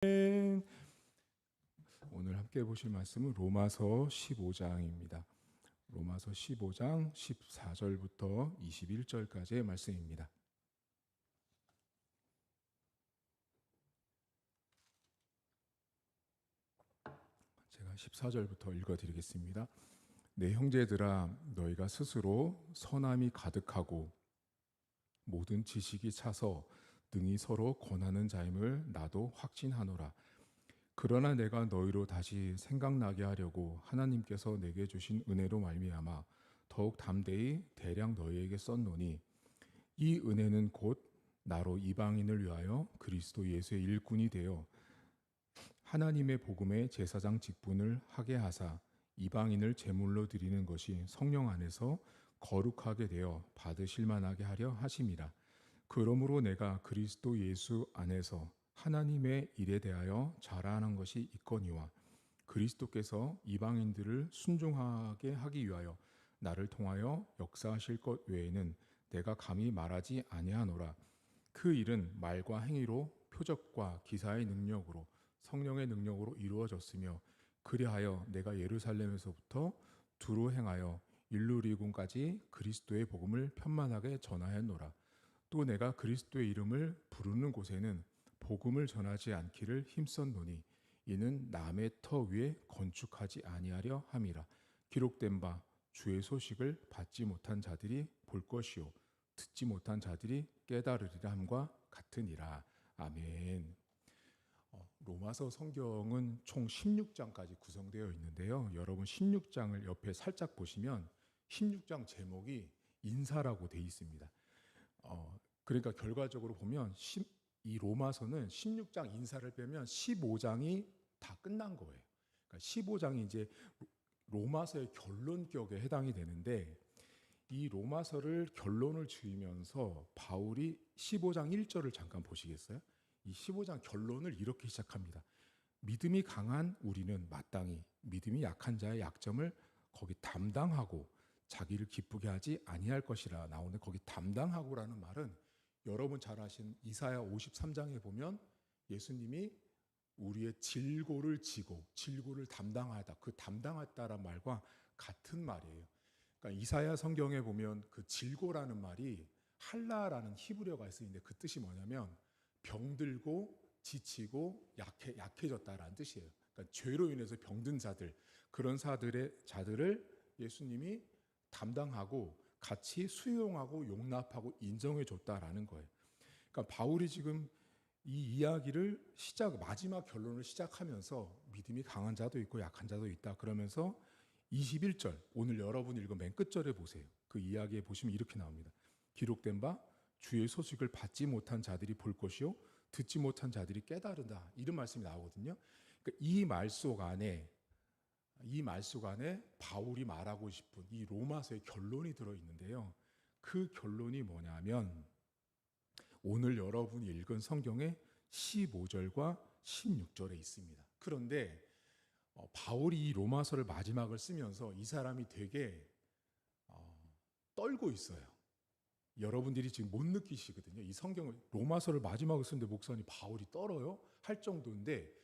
오늘 함께 보실 말씀은 로마서 15장입니다. 로마서 15장 14절부터 21절까지의 말씀입니다. 제가 14절부터 읽어드리겠습니다. 내 형제들아, 너희가 스스로 선함이 가득하고 모든 지식이 차서 능히 서로 권하는 자임을 나도 확신하노라. 그러나 내가 너희로 다시 생각나게 하려고 하나님께서 내게 주신 은혜로 말미암아 더욱 담대히 대량 너희에게 썼노니, 이 은혜는 곧 나로 이방인을 위하여 그리스도 예수의 일꾼이 되어 하나님의 복음의 제사장 직분을 하게 하사 이방인을 제물로 드리는 것이 성령 안에서 거룩하게 되어 받으실 만하게 하려 하심이라. 그러므로 내가 그리스도 예수 안에서 하나님의 일에 대하여 자랑하는 것이 있거니와, 그리스도께서 이방인들을 순종하게 하기 위하여 나를 통하여 역사하실 것 외에는 내가 감히 말하지 아니하노라. 그 일은 말과 행위로 표적과 기사의 능력으로 성령의 능력으로 이루어졌으며, 그리하여 내가 예루살렘에서부터 두루 행하여 일루리군까지 그리스도의 복음을 편만하게 전하였노라. 또 내가 그리스도의 이름을 부르는 곳에는 복음을 전하지 않기를 힘썼노니, 이는 남의 터 위에 건축하지 아니하려 함이라. 기록된 바 주의 소식을 받지 못한 자들이 볼 것이요 듣지 못한 자들이 깨달으리라 함과 같으니라. 아멘. 로마서 성경은 총 16장까지 구성되어 있는데요. 여러분 16장을 옆에 살짝 보시면 16장 제목이 인사라고 되어 있습니다. 그러니까 결과적으로 보면 이 로마서는 16장 인사를 빼면 15장이 다 끝난 거예요. 그러니까 15장이 이제 로마서의 결론격에 해당이 되는데, 이 로마서를 결론을 지으면서 바울이 15장 1절을 잠깐 보시겠어요? 이 15장 결론을 이렇게 시작합니다. 믿음이 강한 우리는 마땅히 믿음이 약한 자의 약점을 거기 담당하고 자기를 기쁘게 하지 아니할 것이라 나오는, 거기 담당하고라는 말은 여러분 잘 아신 이사야 53장에 보면 예수님이 우리의 질고를 지고 질고를 담당하다, 그 담당했다란 말과 같은 말이에요. 그러니까 이사야 성경에 보면 그 질고라는 말이 할라라는 히브리어가 쓰이는데, 그 뜻이 뭐냐면 병들고 지치고 약해졌다라는 뜻이에요. 그러니까 죄로 인해서 병든 자들, 그런 자들을 예수님이 담당하고 같이 수용하고 용납하고 인정해 줬다라는 거예요. 그러니까 바울이 지금 이 이야기를 마지막 결론을 시작하면서 믿음이 강한 자도 있고 약한 자도 있다 그러면서 21절, 오늘 여러분 읽은 맨 끝절에 보세요. 그 이야기에 보시면 이렇게 나옵니다. 기록된 바 주의 소식을 받지 못한 자들이 볼 것이요 듣지 못한 자들이 깨달은다, 이런 말씀이 나오거든요. 그러니까 이 말 속 안에 바울이 말하고 싶은 이 로마서의 결론이 들어있는데요. 그 결론이 뭐냐면 오늘 여러분이 읽은 성경의 15절과 16절에 있습니다. 그런데 바울이 이 로마서를 마지막을 쓰면서 이 사람이 되게 떨고 있어요. 여러분들이 지금 못 느끼시거든요. 이 성경을 로마서를 마지막으로 쓰는데 목사님 바울이 떨어요? 할 정도인데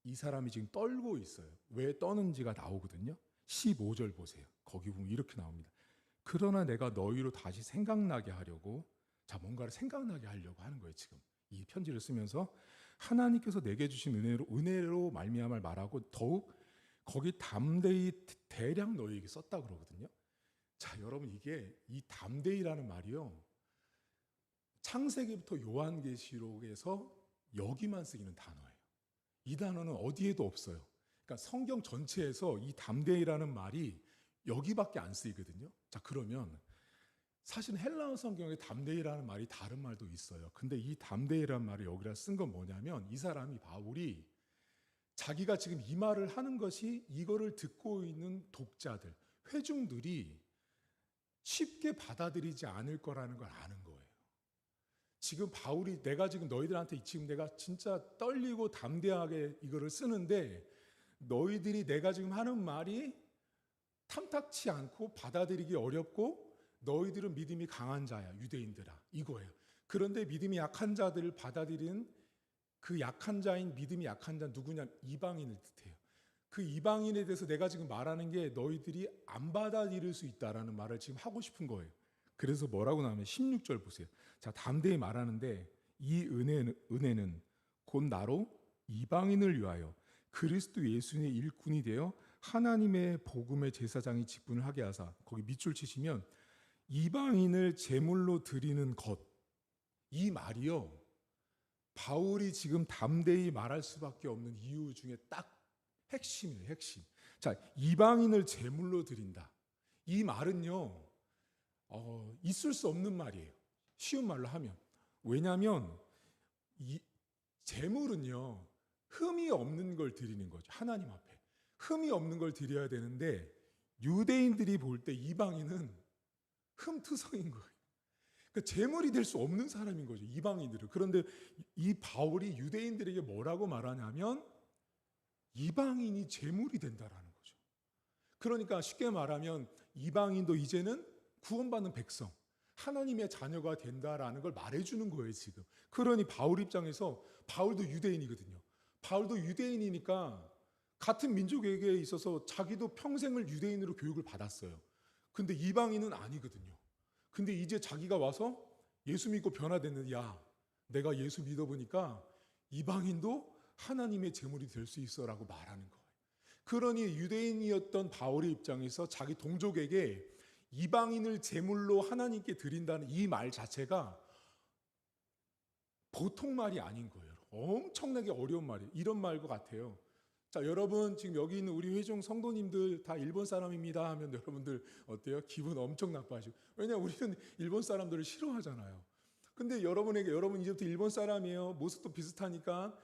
이 사람이 지금 떨고 있어요. 왜 떠는지가 나오거든요. 15절 보세요. 거기 보면 이렇게 나옵니다. 그러나 내가 너희로 다시 생각나게 하려고, 뭔가를 생각나게 하려고 하는 거예요. 지금 이 편지를 쓰면서 하나님께서 내게 주신 은혜로 말미암아 말하고 더욱 거기 담대히 대량 너희에게 썼다 그러거든요. 여러분, 이게 이 담대히라는 말이요, 창세기부터 요한계시록에서 여기만 쓰이는 단어예요. 이 단어는 어디에도 없어요. 그러니까 성경 전체에서 이 담대히라는 말이 여기밖에 안 쓰이거든요. 그러면 사실 헬라어 성경에 담대히라는 말이 다른 말도 있어요. 근데 이 담대히라는 말을 여기다 쓴 건 뭐냐면, 이 사람이 바울이 자기가 지금 이 말을 하는 것이 이거를 듣고 있는 독자들, 회중들이 쉽게 받아들이지 않을 거라는 걸 아는 거예요. 지금 바울이 내가 지금 너희들한테 지금 내가 진짜 떨리고 담대하게 이거를 쓰는데 너희들이 내가 지금 하는 말이 탐탁치 않고 받아들이기 어렵고 너희들은 믿음이 강한 자야, 유대인들아, 이거예요. 그런데 믿음이 약한 자들을 받아들이는 그 약한 자인 믿음이 약한 자 누구냐? 이방인을 뜻해요. 그 이방인에 대해서 내가 지금 말하는 게 너희들이 안 받아들일 수 있다라는 말을 지금 하고 싶은 거예요. 그래서 뭐라고 나오면 16절 보세요. 자, 담대히 말하는데 이 은혜는 곧 나로 이방인을 위하여 그리스도 예수의 일꾼이 되어 하나님의 복음의 제사장이 직분을 하게 하사, 거기 밑줄 치시면 이방인을 제물로 드리는 것, 이 말이요, 바울이 지금 담대히 말할 수밖에 없는 이유 중에 딱 핵심이에요. 핵심. 자, 이방인을 제물로 드린다. 이 말은요, 있을 수 없는 말이에요. 쉬운 말로 하면. 왜냐하면 이 제물은요, 흠이 없는 걸 드리는 거죠. 하나님 앞에 흠이 없는 걸 드려야 되는데 유대인들이 볼 때 이방인은 흠투성인 거예요. 그러니까 제물이 될 수 없는 사람인 거죠, 이방인들은. 그런데 이 바울이 유대인들에게 뭐라고 말하냐면 이방인이 제물이 된다라는 거죠. 그러니까 쉽게 말하면 이방인도 이제는 구원받는 백성, 하나님의 자녀가 된다라는 걸 말해주는 거예요, 지금. 그러니 바울 입장에서, 바울도 유대인이거든요. 바울도 유대인이니까 같은 민족에게 있어서 자기도 평생을 유대인으로 교육을 받았어요. 근데 이방인은 아니거든요. 근데 이제 자기가 와서 예수 믿고 변화됐는데, 야, 내가 예수 믿어보니까 이방인도 하나님의 제물이 될 수 있어라고 말하는 거예요. 그러니 유대인이었던 바울의 입장에서 자기 동족에게 이방인을 제물로 하나님께 드린다는 이 말 자체가 보통 말이 아닌 거예요. 엄청나게 어려운 말이에요. 이런 말과 같아요. 자, 여러분 지금 여기 있는 우리 회중 성도님들 다 일본 사람입니다 하면 여러분들 어때요? 기분 엄청 나빠지고. 왜냐하면 우리는 일본 사람들을 싫어하잖아요. 근데 여러분에게, 여러분 이제부터 일본 사람이에요, 모습도 비슷하니까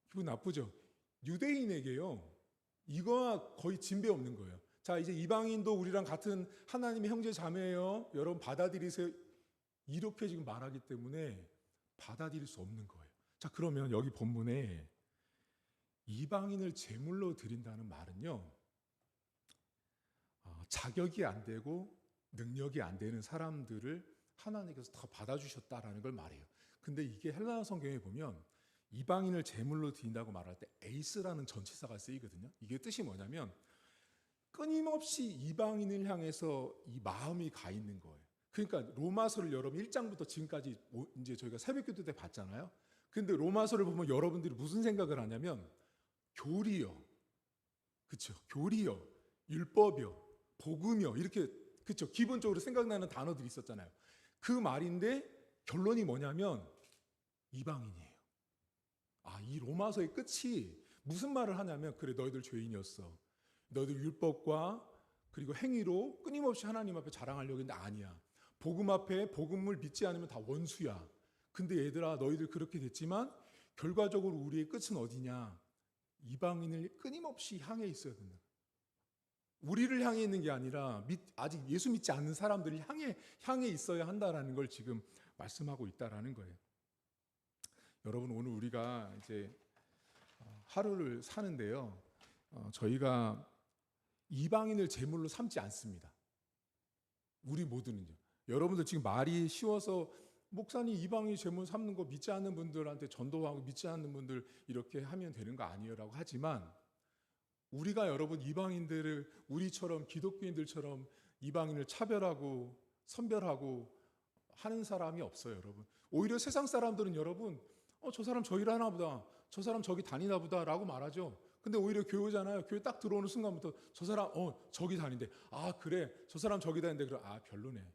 기분 나쁘죠? 유대인에게요, 이거와 거의 진배 없는 거예요. 자, 이제 이방인도 우리랑 같은 하나님의 형제 자매예요, 여러분 받아들이세요, 이렇게 지금 말하기 때문에 받아들일 수 없는 거예요. 자, 그러면 여기 본문에 이방인을 제물로 드린다는 말은요, 자격이 안 되고 능력이 안 되는 사람들을 하나님께서 다 받아주셨다라는 걸 말해요. 근데 이게 헬라어 성경에 보면 이방인을 제물로 드린다고 말할 때 에이스라는 전치사가 쓰이거든요. 이게 뜻이 뭐냐면 끊임없이 이방인을 향해서 이 마음이 가 있는 거예요. 그러니까 로마서를 여러분 1장부터 지금까지 이제 저희가 새벽기도 때 봤잖아요. 근데 로마서를 보면 여러분들이 무슨 생각을 하냐면 교리요, 그렇죠? 교리요, 율법이요, 복음이요, 이렇게, 그렇죠? 기본적으로 생각나는 단어들이 있었잖아요. 그 말인데 결론이 뭐냐면 이방인이에요. 이 로마서의 끝이 무슨 말을 하냐면, 그래, 너희들 죄인이었어. 너희들 율법과 그리고 행위로 끊임없이 하나님 앞에 자랑하려고 했는데 아니야. 복음 앞에 복음을 믿지 않으면 다 원수야. 근데 얘들아, 너희들 그렇게 됐지만 결과적으로 우리의 끝은 어디냐? 이방인을 끊임없이 향해 있어야 된다. 우리를 향해 있는 게 아니라 아직 예수 믿지 않는 사람들을 향해 있어야 한다라는 걸 지금 말씀하고 있다라는 거예요. 여러분, 오늘 우리가 이제 하루를 사는데요, 저희가 이방인을 제물로 삼지 않습니다. 우리 모두는요. 여러분들 지금 말이 쉬워서 목사님 이방인 제물 삼는 거 믿지 않는 분들한테 전도하고 믿지 않는 분들 이렇게 하면 되는 거 아니에요라고 하지만, 우리가 여러분 이방인들을 우리처럼 기독교인들처럼 이방인을 차별하고 선별하고 하는 사람이 없어요, 여러분. 오히려 세상 사람들은 여러분, 저 사람 저 일하나 보다, 저 사람 저기 다니나 보다라고 말하죠. 근데 오히려 교회잖아요. 교회 딱 들어오는 순간부터 저 사람 저기 다닌대. 그래, 저 사람 저기 다닌대. 그래, 별로네.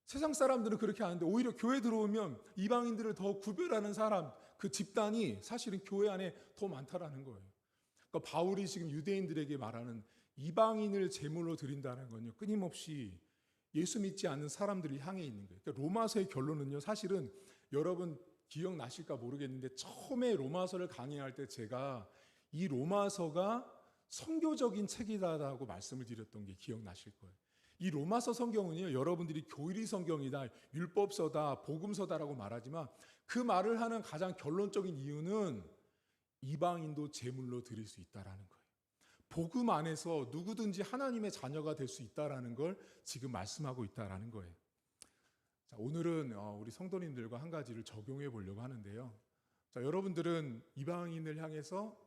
세상 사람들은 그렇게 하는데 오히려 교회 들어오면 이방인들을 더 구별하는 사람, 그 집단이 사실은 교회 안에 더 많다라는 거예요. 그러니까 바울이 지금 유대인들에게 말하는 이방인을 제물로 드린다는 건요, 끊임없이 예수 믿지 않는 사람들을 향해 있는 거예요. 그러니까 로마서의 결론은요, 사실은 여러분 기억나실까 모르겠는데 처음에 로마서를 강의할 때 제가 이 로마서가 선교적인 책이다라고 말씀을 드렸던 게 기억나실 거예요. 이 로마서 성경은요, 여러분들이 교리 성경이다, 율법서다, 복음서다라고 말하지만 그 말을 하는 가장 결론적인 이유는 이방인도 제물로 드릴 수 있다라는 거예요. 복음 안에서 누구든지 하나님의 자녀가 될 수 있다라는 걸 지금 말씀하고 있다라는 거예요. 자, 오늘은 우리 성도님들과 한 가지를 적용해 보려고 하는데요. 자, 여러분들은 이방인을 향해서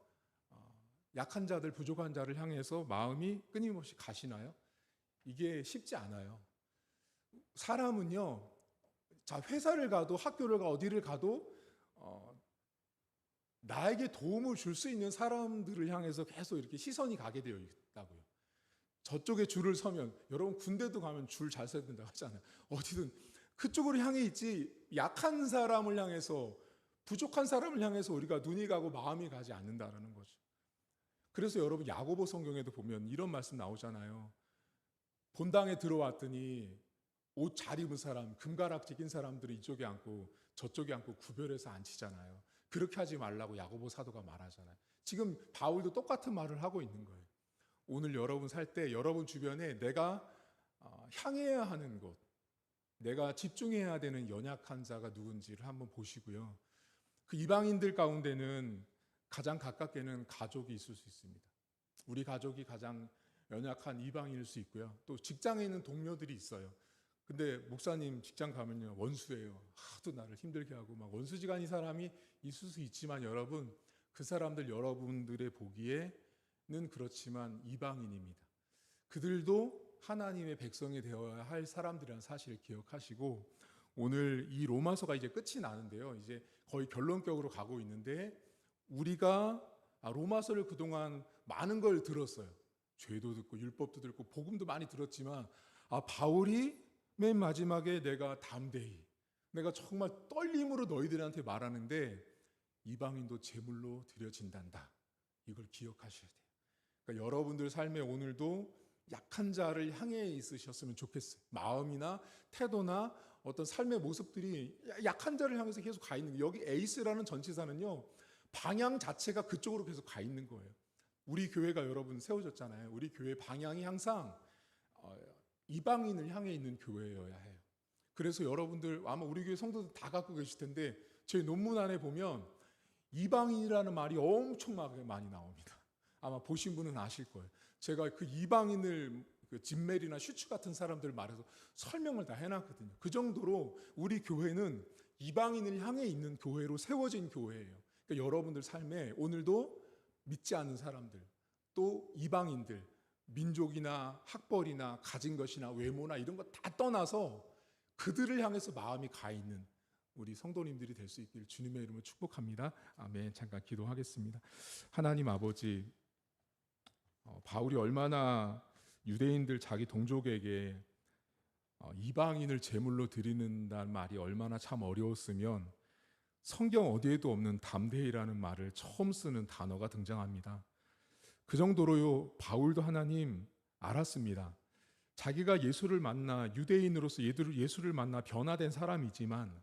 약한 자들, 부족한 자를 향해서 마음이 끊임없이 가시나요? 이게 쉽지 않아요. 사람은요, 자, 회사를 가도 학교를 가 어디를 가도 나에게 도움을 줄 수 있는 사람들을 향해서 계속 이렇게 시선이 가게 되어 있다고요. 저쪽에 줄을 서면, 여러분 군대도 가면 줄 잘 서야 된다고 하잖아요. 어디든 그쪽으로 향해 있지, 약한 사람을 향해서, 부족한 사람을 향해서 우리가 눈이 가고 마음이 가지 않는다라는 거죠. 그래서 여러분 야고보 성경에도 보면 이런 말씀 나오잖아요. 본당에 들어왔더니 옷 잘 입은 사람, 금가락 낀 사람들을 이쪽에 앉고 저쪽에 앉고 구별해서 앉히잖아요. 그렇게 하지 말라고 야고보 사도가 말하잖아요. 지금 바울도 똑같은 말을 하고 있는 거예요. 오늘 여러분 살 때 여러분 주변에 내가 향해야 하는 곳, 내가 집중해야 되는 연약한 자가 누군지를 한번 보시고요. 그 이방인들 가운데는 가장 가깝게는 가족이 있을 수 있습니다. 우리 가족이 가장 연약한 이방인일 수 있고요. 또 직장에 있는 동료들이 있어요. 근데 목사님 직장 가면요, 원수예요. 하도 나를 힘들게 하고 막 원수지간인 사람이 있을 수 있지만 여러분, 그 사람들 여러분들의 보기에는 그렇지만 이방인입니다. 그들도 하나님의 백성이 되어야 할 사람들이라는 사실을 기억하시고, 오늘 이 로마서가 이제 끝이 나는데요. 이제 거의 결론격으로 가고 있는데, 우리가 로마서를 그동안 많은 걸 들었어요. 죄도 듣고 율법도 듣고 복음도 많이 들었지만, 바울이 맨 마지막에 내가 담대히, 내가 정말 떨림으로 너희들한테 말하는데 이방인도 제물로 드려진단다. 이걸 기억하셔야 돼요. 그러니까 여러분들 삶에 오늘도 약한 자를 향해 있으셨으면 좋겠어요. 마음이나 태도나 어떤 삶의 모습들이 약한 자를 향해서 계속 가 있는 거예요. 여기 에이스라는 전치사는요, 방향 자체가 그쪽으로 계속 가 있는 거예요. 우리 교회가 여러분 세워졌잖아요. 우리 교회 방향이 항상 이방인을 향해 있는 교회여야 해요. 그래서 여러분들 아마 우리 교회 성도들 다 갖고 계실 텐데, 제 논문 안에 보면 이방인이라는 말이 엄청나게 많이 나옵니다. 아마 보신 분은 아실 거예요. 제가 그 이방인을 진멜이나 슈츠 같은 사람들 말해서 설명을 다 해놨거든요. 그 정도로 우리 교회는 이방인을 향해 있는 교회로 세워진 교회예요. 그러니까 여러분들 삶에 오늘도 믿지 않는 사람들, 또 이방인들, 민족이나 학벌이나 가진 것이나 외모나 이런 거 다 떠나서 그들을 향해서 마음이 가 있는 우리 성도님들이 될 수 있기를 주님의 이름으로 축복합니다. 아멘. 잠깐 기도하겠습니다. 하나님 아버지, 바울이 얼마나 유대인들 자기 동족에게 이방인을 제물로 드리는다는 말이 얼마나 참 어려웠으면 성경 어디에도 없는 담대히라는 말을 처음 쓰는 단어가 등장합니다. 그 정도로요, 바울도 하나님 알았습니다. 자기가 예수를 만나 유대인으로서 예수를 만나 변화된 사람이지만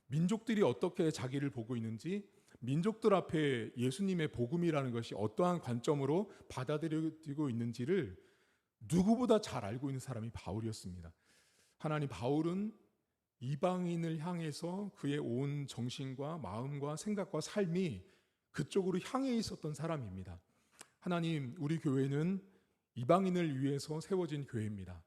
민족들이 어떻게 자기를 보고 있는지, 민족들 앞에 예수님의 복음이라는 것이 어떠한 관점으로 받아들이고 있는지를 누구보다 잘 알고 있는 사람이 바울이었습니다. 하나님, 바울은 이방인을 향해서 그의 온 정신과 마음과 생각과 삶이 그쪽으로 향해 있었던 사람입니다. 하나님, 우리 교회는 이방인을 위해서 세워진 교회입니다.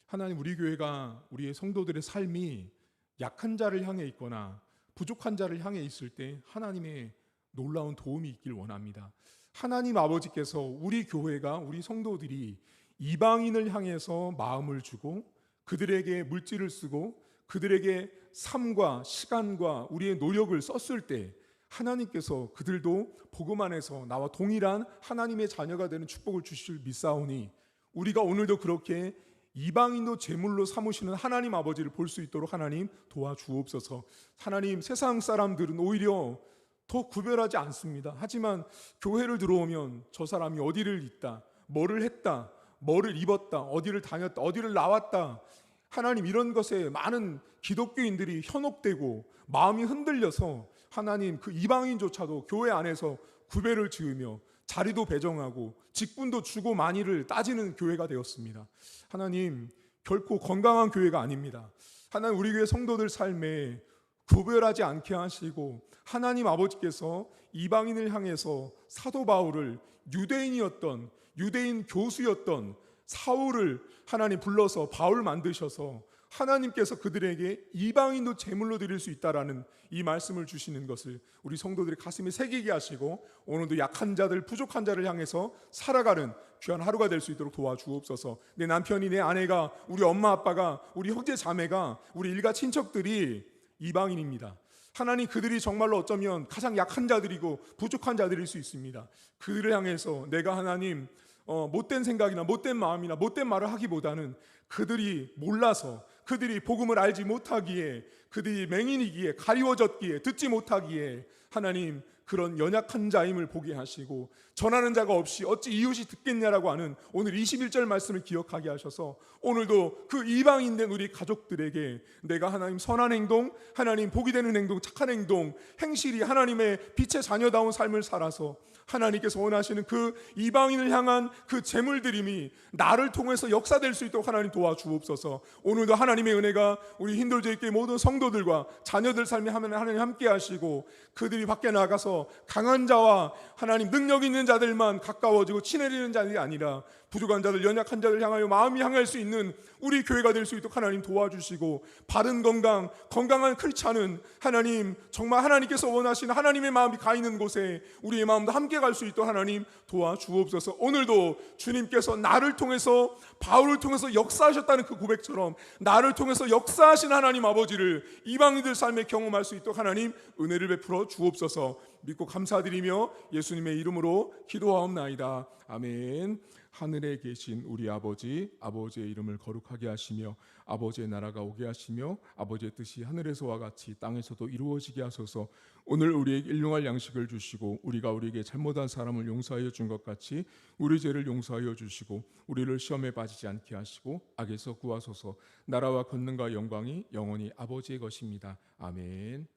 하나님, 우리 교회가 우리의 성도들의 삶이 약한 자를 향해 있거나 부족한 자를 향해 있을 때 하나님의 놀라운 도움이 있길 원합니다. 하나님 아버지께서 우리 교회가, 우리 성도들이 이방인을 향해서 마음을 주고 그들에게 물질을 쓰고 그들에게 삶과 시간과 우리의 노력을 썼을 때 하나님께서 그들도 복음 안에서 나와 동일한 하나님의 자녀가 되는 축복을 주실 믿사오니, 우리가 오늘도 그렇게 이방인도 제물로 삼으시는 하나님 아버지를 볼 수 있도록 하나님 도와주옵소서. 하나님, 세상 사람들은 오히려 더 구별하지 않습니다. 하지만 교회를 들어오면 저 사람이 어디를 있다, 뭐를 했다, 뭐를 입었다, 어디를 다녔다, 어디를 나왔다, 하나님, 이런 것에 많은 기독교인들이 현혹되고 마음이 흔들려서 하나님, 그 이방인조차도 교회 안에서 구별을 지으며 자리도 배정하고 직분도 주고 많이를 따지는 교회가 되었습니다. 하나님, 결코 건강한 교회가 아닙니다. 하나님, 우리 교회 성도들 삶에 구별하지 않게 하시고 하나님 아버지께서 이방인을 향해서 사도 바울을 유대인이었던, 유대인 교수였던 사울을 하나님 불러서 바울 만드셔서 하나님께서 그들에게 이방인도 제물로 드릴 수 있다라는 이 말씀을 주시는 것을 우리 성도들의 가슴에 새기게 하시고 오늘도 약한 자들, 부족한 자를 향해서 살아가는 귀한 하루가 될 수 있도록 도와주옵소서. 내 남편이, 내 아내가, 우리 엄마 아빠가, 우리 형제 자매가, 우리 일가 친척들이 이방인입니다. 하나님, 그들이 정말로 어쩌면 가장 약한 자들이고 부족한 자들일 수 있습니다. 그들을 향해서 내가 하나님 못된 생각이나 못된 마음이나 못된 말을 하기보다는 그들이 몰라서, 그들이 복음을 알지 못하기에, 그들이 맹인이기에, 가리워졌기에, 듣지 못하기에 하나님 그런 연약한 자임을 보게 하시고, 전하는 자가 없이 어찌 이웃이 듣겠냐라고 하는 오늘 21절 말씀을 기억하게 하셔서 오늘도 그 이방인된 우리 가족들에게 내가 하나님 선한 행동, 하나님 복이 되는 행동, 착한 행동, 행실이 하나님의 빛의 자녀다운 삶을 살아서 하나님께서 원하시는 그 이방인을 향한 그 제물드림이 나를 통해서 역사될 수 있도록 하나님 도와주옵소서. 오늘도 하나님의 은혜가 우리 힌돌제일교회 모든 성도들과 자녀들 삶에 하나님 함께 하시고, 그들이 밖에 나가서 강한 자와 하나님 능력 있는 자들만 가까워지고 친해지는 자들이 아니라 부족한 자들, 연약한 자들 향하여 마음이 향할 수 있는 우리 교회가 될 수 있도록 하나님 도와주시고, 바른 건강, 건강한 크리스찬은 하나님 정말 하나님께서 원하시는 하나님의 마음이 가 있는 곳에 우리의 마음도 함께 갈 수 있도록 하나님 도와주옵소서. 오늘도 주님께서 나를 통해서, 바울을 통해서 역사하셨다는 그 고백처럼 나를 통해서 역사하신 하나님 아버지를 이방인들 삶에 경험할 수 있도록 하나님 은혜를 베풀어 주옵소서. 믿고 감사드리며 예수님의 이름으로 기도하옵나이다. 아멘. 하늘에 계신 우리 아버지, 아버지의 이름을 거룩하게 하시며 아버지의 나라가 오게 하시며 아버지의 뜻이 하늘에서와 같이 땅에서도 이루어지게 하소서. 오늘 우리에게 일용할 양식을 주시고 우리가 우리에게 잘못한 사람을 용서하여 준 것 같이 우리 죄를 용서하여 주시고 우리를 시험에 빠지지 않게 하시고 악에서 구하소서. 나라와 권능과 영광이 영원히 아버지의 것입니다. 아멘.